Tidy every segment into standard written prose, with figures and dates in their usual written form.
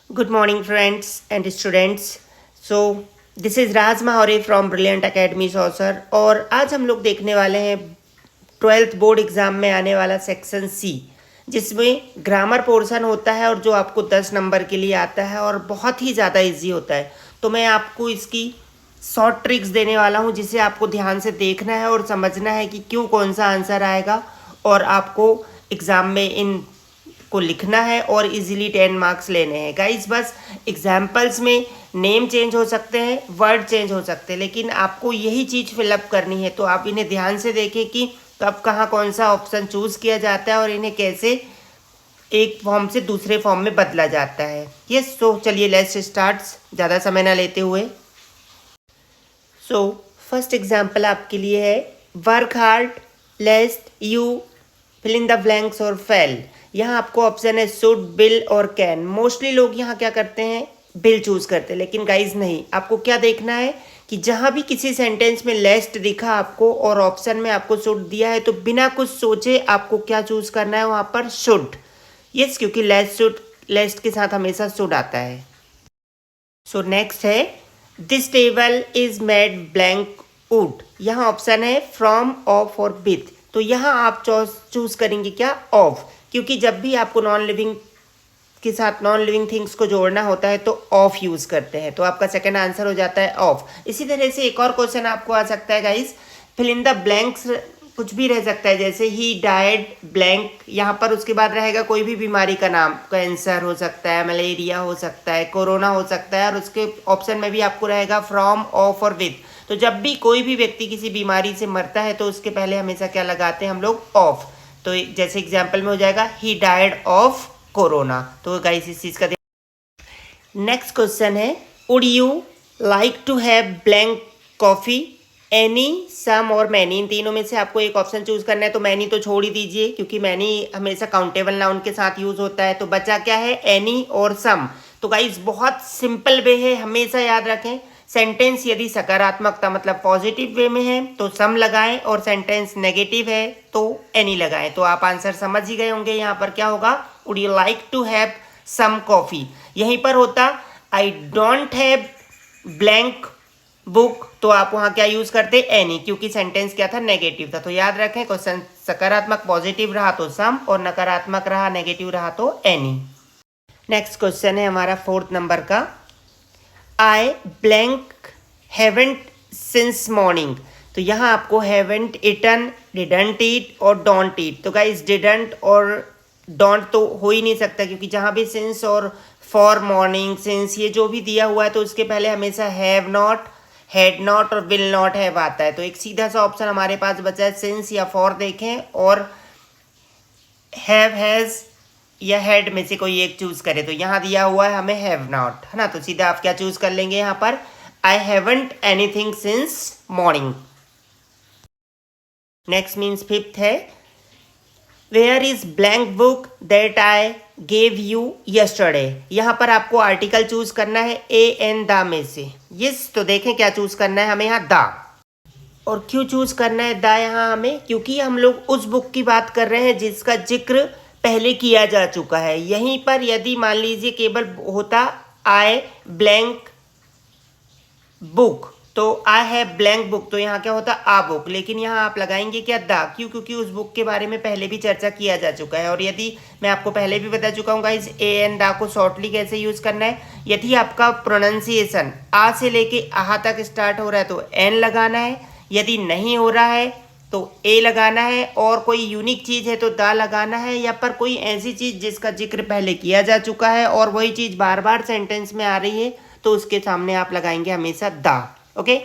Good morning, friends and students. So, this is Raj Mahauri from brilliant academy Sausar और आज हम लोग देखने वाले हैं 12th बोर्ड एग्जाम में आने वाला सेक्शन सी, जिसमें ग्रामर पोर्शन होता है और जो आपको 10 नंबर के लिए आता है और बहुत ही ज़्यादा इजी होता है। तो मैं आपको इसकी शॉर्ट ट्रिक्स देने वाला हूँ, जिसे आपको ध्यान से देखना है और समझना है कि क्यों कौन सा आंसर आएगा, और आपको एग्ज़ाम में इन को लिखना है और इजीली 10 मार्क्स लेने हैं। गाइस बस एग्जाम्पल्स में नेम चेंज हो सकते हैं, वर्ड चेंज हो सकते हैं, लेकिन आपको यही चीज़ फिलअप करनी है। तो आप इन्हें ध्यान से देखें कि कब कहाँ कौन सा ऑप्शन चूज़ किया जाता है और इन्हें कैसे एक फॉर्म से दूसरे फॉर्म में बदला जाता है। यस, सो चलिए लेट्स स्टार्ट, ज़्यादा समय ना लेते हुए। सो फर्स्ट एग्जाम्पल आपके लिए है work hard lest you fill in the blanks और फेल। यहाँ आपको ऑप्शन है शुड, बिल और कैन। मोस्टली लोग यहाँ क्या करते हैं, बिल चूज करते हैं, लेकिन गाइज नहीं। आपको क्या देखना है कि जहाँ भी किसी सेंटेंस में लेस्ट दिखा आपको और ऑप्शन में आपको शुड दिया है, तो बिना कुछ सोचे आपको क्या चूज करना है, वहाँ पर शुड। यस, क्योंकि लेस्ट के साथ हमेशा शुड आता है। सो नेक्स्ट है this table is made blank would. यहाँ ऑप्शन है फ्रॉम, ऑफ और विथ। तो यहाँ आप चूज करेंगे क्या, ऑफ, क्योंकि जब भी आपको नॉन लिविंग के साथ नॉन लिविंग थिंग्स को जोड़ना होता है तो ऑफ यूज करते हैं। तो आपका सेकंड आंसर हो जाता है ऑफ। इसी तरह से एक और क्वेश्चन आपको आ सकता है guys, fill in the blanks, कुछ भी रह सकता है, जैसे ही डाइड ब्लैंक। यहाँ पर उसके बाद रहेगा कोई भी बीमारी का नाम, कैंसर हो सकता है, मलेरिया हो सकता है, कोरोना हो सकता है, और उसके ऑप्शन में भी आपको रहेगा फ्रॉम, ऑफ और विथ। तो जब भी कोई भी व्यक्ति किसी बीमारी से मरता है तो उसके पहले हमेशा क्या लगाते हैं हम लोग, ऑफ। तो जैसे एग्जाम्पल में हो जाएगा ही डाइड ऑफ कोरोना। तो गाइस इस चीज़ का नेक्स्ट क्वेश्चन है would you like to have blank coffee, any, some और मैनी। इन तीनों में से आपको एक ऑप्शन चूज करना है। तो मैनी तो छोड़ ही दीजिए, क्योंकि मैनी हमेशा काउंटेबल नाउन के साथ यूज होता है। तो बचा क्या है, एनी और सम। तो गाइस बहुत सिंपल वे है, हमेशा याद रखें, सेंटेंस यदि सकारात्मक था मतलब पॉजिटिव वे में है तो सम लगाएं, और सेंटेंस नेगेटिव है तो एनी लगाएं। तो आप आंसर समझ ही गए होंगे। यहाँ पर क्या होगा, would you like to have some coffee. यहीं पर होता I don't have blank book, तो आप वहां क्या यूज करते, एनी, क्योंकि सेंटेंस क्या था, नेगेटिव था। तो याद रखें, क्वेश्चन सकारात्मक पॉजिटिव रहा तो सम, और नकारात्मक रहा नेगेटिव रहा तो एनी। नेक्स्ट क्वेश्चन है हमारा 4th नंबर का, आई ब्लैंक हैवेंट सिंस मॉर्निंग। तो यहाँ आपको हैवेंट ईटन, डिडंट ईट और डोंट ईट। तो गाइस डिडंट और डोंट तो हो ही नहीं सकता, क्योंकि जहाँ भी सिंस और फॉर, मॉर्निंग, सिंस, ये जो भी दिया हुआ है तो उसके पहले हमेशा हैव नॉट, हैड नॉट और विल नॉट हैव आता है। तो एक सीधा सा ऑप्शन हमारे पास बचा है सिंस या फॉर देखें, और हैव, हैज या हैड में से कोई एक चूज करे। तो यहाँ दिया हुआ है हमें हैव नॉट, है ना। तो सीधा आप क्या चूज कर लेंगे यहाँ पर, I haven't anything since morning. Next means 5th है where is blank book that I gave you yesterday. यहाँ पर आपको आर्टिकल चूज करना है ए एन द में से। यस, तो देखें क्या चूज करना है हमें यहाँ, द। और क्यों चूज करना है द यहाँ हमें, क्योंकि हम लोग उस बुक की बात कर रहे हैं जिसका जिक्र पहले किया जा चुका है। यहीं पर यदि मान लीजिए केवल होता आई ब्लैंक बुक, तो आई हैव ब्लैंक बुक, तो यहाँ क्या होता आ बुक। लेकिन यहाँ आप लगाएंगे क्या, द, क्यों, क्योंकि उस बुक के बारे में पहले भी चर्चा किया जा चुका है। और यदि मैं आपको पहले भी बता चुका हूँ इस ए एन द को शॉर्टली कैसे यूज करना है, यदि आपका प्रोनाउंसिएशन आ से लेके आहा तक स्टार्ट हो रहा है तो एन लगाना है, यदि नहीं हो रहा है तो ए लगाना है, और कोई यूनिक चीज़ है तो द लगाना है, या पर कोई ऐसी चीज़ जिसका जिक्र पहले किया जा चुका है और वही चीज़ बार बार सेंटेंस में आ रही है, तो उसके सामने आप लगाएंगे हमेशा the. Okay.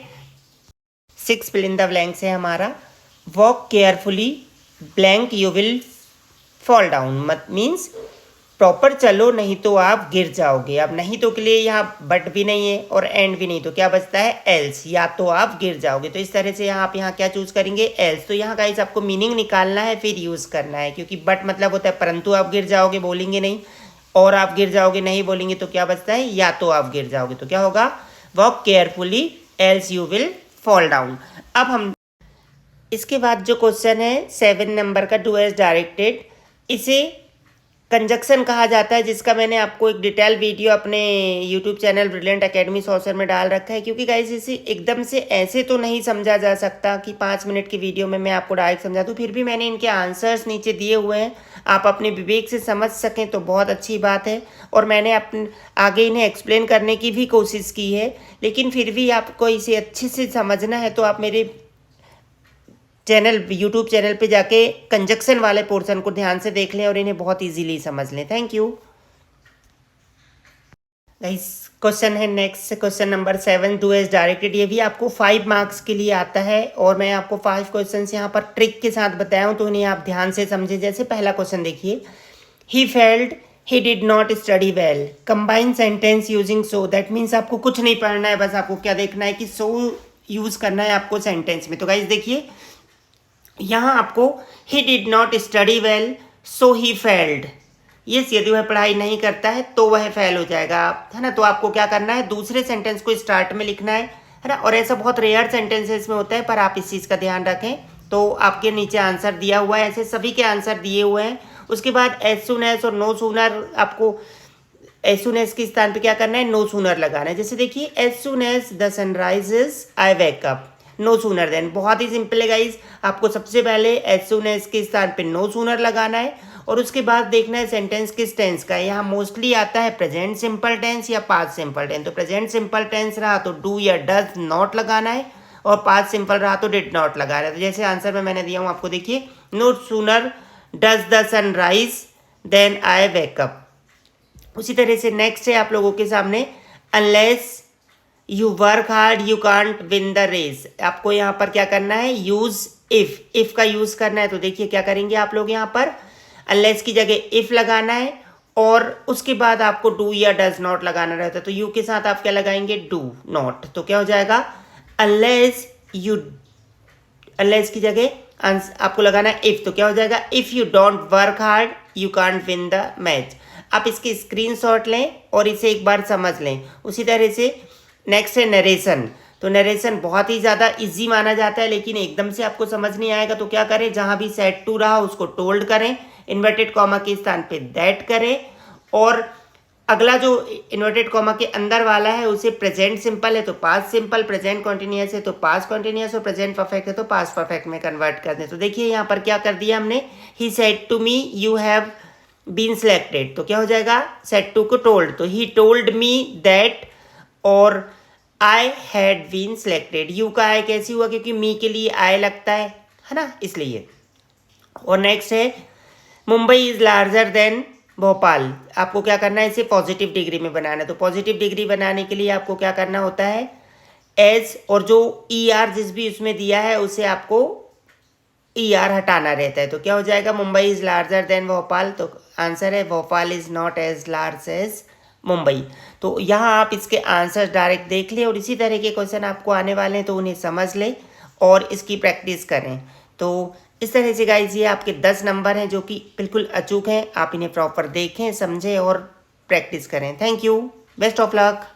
6 fill in the blanks है हमारा, walk carefully blank you will fall down. मत मीन्स प्रॉपर चलो, नहीं तो आप गिर जाओगे। अब नहीं तो के लिए यहाँ बट भी नहीं है और एंड भी नहीं, तो क्या बचता है, एल्स, या तो आप गिर जाओगे। तो इस तरह से यहाँ आप यहाँ क्या चूज करेंगे, एल्स। तो यहाँ गाइस आपको मीनिंग निकालना है फिर यूज करना है, क्योंकि बट मतलब होता है परंतु आप गिर जाओगे, बोलेंगे नहीं, और आप गिर जाओगे नहीं बोलेंगे, तो क्या बचता है, या तो आप गिर जाओगे। तो क्या होगा, walk carefully else you will fall down. अब हम इसके बाद जो क्वेश्चन है 7 नंबर का, डू एज डायरेक्टेड, इसे कंजक्शन कहा जाता है, जिसका मैंने आपको एक डिटेल वीडियो अपने YouTube channel brilliant academy saucer में डाल रखा है, क्योंकि गाइस इसे एकदम से ऐसे तो नहीं समझा जा सकता कि 5 मिनट की वीडियो में मैं आपको डायरेक्ट समझा दूँ। फिर भी मैंने इनके आंसर्स नीचे दिए हुए हैं, आप अपने विवेक से समझ सकें तो बहुत अच्छी बात है। और मैंने अपने आगे इन्हें एक्सप्लेन करने की भी कोशिश की है, लेकिन फिर भी आपको इसे अच्छे से समझना है तो आप मेरे यूट्यूब चैनल पे जाके कंजक्शन वाले पोर्शन को ध्यान से देख लें और इन्हें बहुत इजीली समझ लें। Thank you guys. क्वेश्चन है next, question number 7, do as directed. ये भी आपको 5 मार्क्स के लिए आता है और मैं आपको 5 क्वेश्चन यहाँ पर ट्रिक के साथ बताया हूँ, तो इन्हें आप ध्यान से समझे। जैसे पहला क्वेश्चन देखिए, he failed he did not study well, combine sentence using so. That means आपको कुछ नहीं पढ़ना है, बस आपको क्या देखना है कि सो यूज करना है आपको सेंटेंस में। तो गाइस देखिए यहाँ आपको ही did not study well so he failed. Yes, यदि वह पढ़ाई नहीं करता है तो वह फेल हो जाएगा, है ना। तो आपको क्या करना है, दूसरे सेंटेंस को स्टार्ट में लिखना है ना। और ऐसा बहुत रेयर सेंटेंसेस में होता है, पर आप इस चीज़ का ध्यान रखें। तो आपके नीचे आंसर दिया हुआ है, ऐसे सभी के आंसर दिए हुए हैं। उसके बाद एज सुन एज और नो सूनर, आपको एज सुन एज के स्थान पे क्या करना है, नो सूनर लगाना है। जैसे देखिए, as soon as the sun rises I wake up, no sooner than. बहुत ही सिंपल है गाइज, आपको सबसे पहले एज सुन एज के स्थान पे नो सूनर लगाना है और उसके बाद देखना है सेंटेंस किस टेंस का है। यहाँ मोस्टली आता है प्रेजेंट सिंपल टेंस या पास्ट सिंपल टेंस। तो प्रेजेंट सिंपल टेंस रहा तो डू या डज नॉट लगाना है, और पास्ट सिंपल रहा तो डिड नॉट लगाना है। तो जैसे आंसर में मैंने दिया हूँ आपको, देखिए, no sooner does the sun rise than I wake up. उसी तरह से नेक्स्ट है आप लोगों के सामने, unless you work hard you can't win the race. आपको यहाँ पर क्या करना है, यूज इफ का यूज करना है। तो देखिए क्या करेंगे आप लोग, यहाँ पर अनलेस की जगह इफ लगाना है और उसके बाद आपको डू या डज नॉट लगाना रहता है। तो यू के साथ आप क्या लगाएंगे, डू नॉट। तो क्या हो जाएगा, अनलेस की जगह आपको लगाना है इफ। तो क्या हो जाएगा, if you don't work hard you can't win the match. आप इसके स्क्रीनशॉट लें और इसे एक बार समझ लें। उसी तरह से नेक्स्ट है नरेशन। तो नरेशन बहुत ही ज़्यादा इजी माना जाता है, लेकिन एकदम से आपको समझ नहीं आएगा। तो क्या करें, जहाँ भी सेड टू रहा उसको टोल्ड करें, इन्वर्टेड कॉमा के स्थान पे दैट करें, और अगला जो इन्वर्टेड कॉमा के अंदर वाला है उसे प्रेजेंट सिंपल है तो पास्ट सिंपल, प्रेजेंट कॉन्टिन्यूअस है तो पास्ट कॉन्टिन्यूअस, और प्रेजेंट परफेक्ट है तो पास्ट परफेक्ट में कन्वर्ट कर दें। तो देखिए यहाँ पर क्या कर दिया हमने, he said to me you have been selected. तो क्या हो जाएगा, सेड टू को टोल्ड, तो ही टोल्ड मी दैट, और I had been selected. You का आई कैसी हुआ, क्योंकि मी के लिए आई लगता है ना, इसलिए। और नेक्स्ट है, Mumbai is larger than Bhopal. आपको क्या करना है, इसे पॉजिटिव डिग्री में बनाना है। तो पॉजिटिव डिग्री बनाने के लिए आपको क्या करना होता है, एज और जो ई आर जिस भी उसमें दिया है उसे आपको ई आर हटाना रहता है। तो क्या हो जाएगा, Mumbai is larger than Bhopal. तो आंसर है Bhopal is not as large as Mumbai. तो यहाँ आप इसके आंसर डायरेक्ट देख लें और इसी तरह के क्वेश्चन आपको आने वाले हैं तो उन्हें समझ लें और इसकी प्रैक्टिस करें। तो इस तरह से गाइज ये आपके 10 नंबर हैं जो कि बिल्कुल अचूक हैं। आप इन्हें प्रॉपर देखें, समझें और प्रैक्टिस करें। Thank you, best of luck.